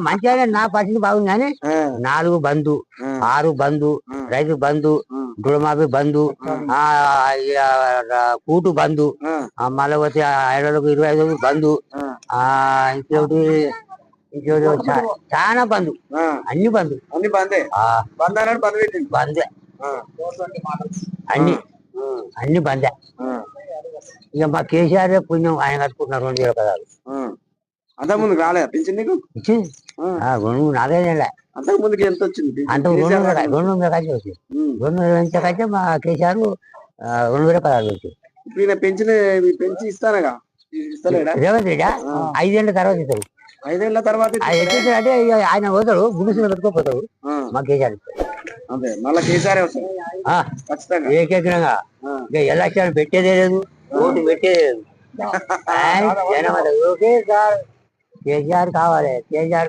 మంచిగానే నా పరిస్థితి బాగుంది కానీ 4 బంధు 6 బంధు రైతు బంధు రుణమాఫీ బంధు కూటు బంధు మళ్ళీ వచ్చి 5 బంధు ఇంకోటి చాలా బంధు అన్ని బంధు బందే బందే అన్ని అన్ని బందే ఇక మా కేసీఆర్ పుణ్యం ఆయన కట్టుకుంటున్నారు 2000 పదాలు అంతకు ముందు రాలేదు పింఛన్ నీకు నాదేలే అంతకు ముందుకి ఎంత వచ్చింది అంటే 200 కలిసి వచ్చింది 200 కలిసి మా కేసీఆర్ 2000 పదాలు వచ్చింది ఇప్పుడు పెంచిన పెంచి ఇస్తానగా ఇస్తలేడా రేవంత్ రెడ్డి 5 ఏళ్ళ తర్వాత ఇస్తాడు 5 ఏళ్ళ తర్వాత అంటే ఆయన పోతాడు గుడిసెలు పెట్టుకోపోతాడు మా కేసీఆర్ అదే మళ్ళీ కేసీఆర్ వస్తాడు ఖచ్చితంగా ఏకగ్రంగా ఇక ఎలక్షన్ పెట్టేదే లేదు ఓటు పెట్టేదే లేదు జనం ఓకే సార్ కేసీఆర్ కావాలి కేసీఆర్